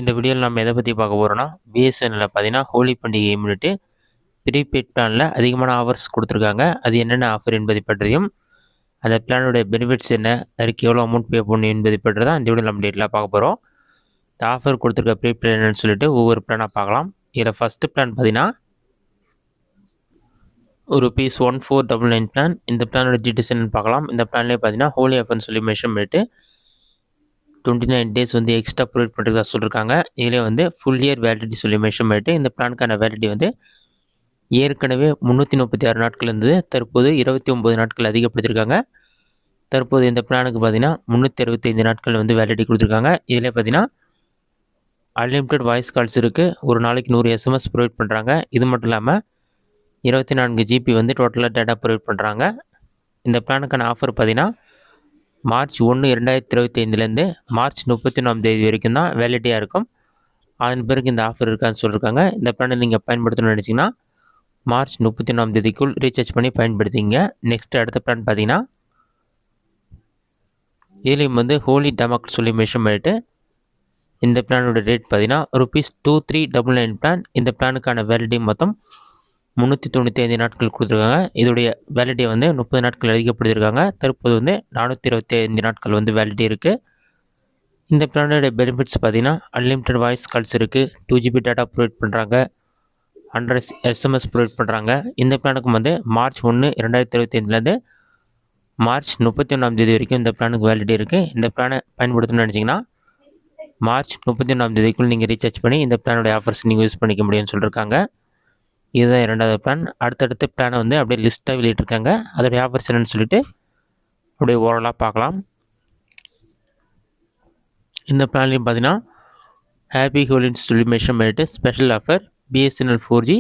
இந்த வீடியோவில் நம்ம எதை பற்றி பார்க்க போகிறோன்னா பிஎஸ்என்எல்ல பார்த்தீங்கன்னா ஹோலி பண்டிகையை முன்னிட்டு ப்ரீபெய்ட் பிளானில் அதிகமான ஆஃபர்ஸ் கொடுத்துருக்காங்க. அது என்னென்ன ஆஃபர் என்பதை பற்றியும் அந்த பிளானுடைய பெனிஃபிட்ஸ் என்ன, அதுக்கு எவ்வளோ அமௌண்ட் பே பண்ணணும் என்பதை பற்றி தான் இந்த வீடியோவில் நம்ம டீட்டெயிலாக பார்க்க போகிறோம். இந்த ஆஃபர் கொடுத்துருக்க ப்ரீபெய்ட் என்னன்னு சொல்லிட்டு ஒவ்வொரு பிளானாக பார்க்கலாம். இதில் ஃபஸ்ட்டு பிளான் பார்த்தீங்கன்னா ₹1499 பிளான். இந்த பிளானோட டீட்டெயில்ஸ் என்னன்னு பார்க்கலாம். இந்த பிளான்லேயே பார்த்தீங்கன்னா ஹோலி ஆஃபர்னு சொல்லி மென்ஷன் பண்ணிட்டு 29 டேஸ் வந்து எக்ஸ்ட்ரா ப்ரொவைட் பண்ணுறதா சொல்லியிருக்காங்க. இதிலே வந்து ஃபுல் இயர் வேலிடிட்டி சொல்லி மென்ஷன் பண்ணிட்டு இந்த பிளானுக்கான வேலிடிட்டி வந்து ஏற்கனவே 336 நாட்கள் இருந்தது, தற்போது 29 நாட்கள் அதிகப்படுத்தியிருக்காங்க. தற்போது இந்த பிளானுக்கு பார்த்தீங்கன்னா 365 நாட்கள் வந்து வேலிடிட்டி கொடுத்துருக்காங்க. இதில் பார்த்தீங்கன்னா அன்லிமிட்டட் வாய்ஸ் கால்ஸ் இருக்குது. ஒரு நாளைக்கு 100 SMS ப்ரொவைட் பண்ணுறாங்க. இது மட்டும் இல்லாமல் 24 GB வந்து டோட்டலாக டேட்டா ப்ரொவைட் பண்ணுறாங்க. இந்த பிளானுக்கான ஆஃபர் பார்த்தீங்கன்னா மார்ச் 1, 2025 மார்ச் 31 வரைக்கும் தான் வேலிடிட்டியாக இருக்கும். அதன் பிறகு இந்த ஆஃபர் இருக்கான்னு சொல்லியிருக்காங்க. இந்த பிளானை நீங்கள் பயன்படுத்தணும்னு நினச்சிங்கன்னா மார்ச் 31 ரீசார்ஜ் பண்ணி பயன்படுத்திங்க. நெக்ஸ்ட் அடுத்த பிளான் பார்த்தீங்கன்னா இதுலேயும் வந்து ஹோலி டமாக் சொல்லி மென்ஷன் பண்ணிவிட்டு இந்த பிளானோட ரேட் பார்த்தீங்கன்னா ₹2399 பிளான். இந்த பிளானுக்கான வேலிடிட்டி மொத்தம் 395 நாட்கள் கொடுத்துருக்காங்க. இதோடைய வேலிடிட்டியை வந்து 30 நாட்கள் அதிகப்படுத்தியிருக்காங்க. தற்போது வந்து 425 நாட்கள் வந்து வேலிடிட்டி இருக்குது. இந்த பிளானோட பெனிஃபிட்ஸ் பார்த்தீங்கன்னா அன்லிமிட்டட் வாய்ஸ் கால்ஸ் இருக்குது, 2 GB டேட்டா ப்ரொவைட் பண்ணுறாங்க, 100 SMS ப்ரொவைட் பண்ணுறாங்க. இந்த பிளானுக்கு வந்து மார்ச் 1, 2025 மார்ச் 31 வரைக்கும் இந்த பிளானுக்கு வேலிடிட்டி இருக்குது. இந்த பிளானை பயன்படுத்தணும்னு நினச்சிங்கன்னா மார்ச் 31 நீங்கள் ரீசார்ஜ் பண்ணி இந்த பிளானோட ஆஃபர்ஸ் நீங்கள் யூஸ் பண்ணிக்க முடியும்னு சொல்லியிருக்காங்க. இதுதான் இரண்டாவது பிளான். அடுத்தடுத்த பிளானை வந்து அப்படியே லிஸ்ட்டாக வெளியிட்டிருக்காங்க. அதோடைய ஆஃபர்ஸ் என்னன்னு சொல்லிட்டு அப்படியே ஓவராலாக பார்க்கலாம். இந்த பிளான்லையும் பார்த்தீங்கன்னா ஹாப்பி ஹோலின்னு சொல்லி மென்ஷன் பண்ணிட்டு special offer BSNL 4G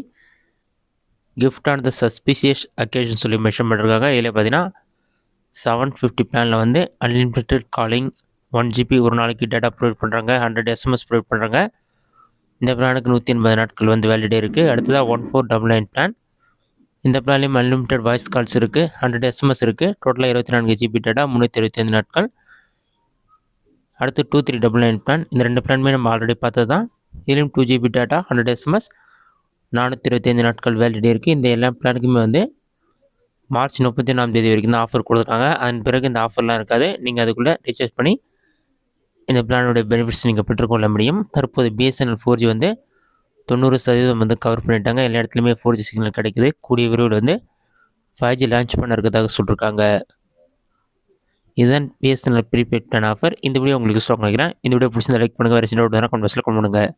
gift on the suspicious occasion சொல்லி மென்ஷன் பண்ணியிருக்காங்க. இதில் பார்த்தீங்கன்னா 750 பிளானில் வந்து அன்லிமிட்டட் காலிங், 1 GB ஒரு நாளைக்கு டேட்டா ப்ரொவைட் பண்ணுறாங்க, 100 SMS ப்ரொவைட் பண்ணுறாங்க. இந்த பிளானுக்கு 180 நாட்கள் வந்து வேலிடிட்டி இருக்குது. அடுத்ததாக 1499 பிளான். இந்த பிளான்லேயும் அன்லிமிட்டட் வாய்ஸ் கால்ஸ் இருக்குது, 100 SMS இருக்குது, டோட்டலாக 24 GB டேட்டா, 325 நாட்கள். அடுத்து 2399 பிளான். இந்த ரெண்டு பிளானுமே நம்ம ஆல்ரெடி பார்த்தது தான். இதுலேயும் 2 GB டேட்டா, 100 SMS, 425 நாட்கள் வேலிடிட்டி இருக்குது. இந்த எல்லா பிளானுக்குமே வந்து மார்ச் 31 வரைக்கும் தான் ஆஃபர் கொடுத்துருக்காங்க. அதன் பிறகு இந்த ஆஃபர்லாம் இருக்காது. நீங்கள் அதுக்குள்ளே ரீசார்ஜ் பண்ணி இந்த பிளானுடைய பெனிஃபிட்ஸ் நீங்கள் பெற்றுக்கொள்ள முடியும். தற்போது BSNL 4G வந்து 90% வந்து கவர் பண்ணிட்டாங்க. எல்லா இடத்துலையுமே 4G சிக்னல் கிடைக்குது. கூடிய விரைவில் வந்து 5G லான்ச் பண்ண இருக்கிறதாக சொல்லியிருக்காங்க. இதுதான் BSNL ப்ரீபெய்ட் பிளான் ஆஃபர். இந்த வீடியோ உங்களுக்கு யூஸ் நினைக்கிறேன். இந்த வீடியோ பிடிச்சிருந்தா லைக் பண்ணுங்கள். வேறு சின்ன கமெண்ட் பாக்ஸில் கமெண்ட் பண்ணுங்கள்.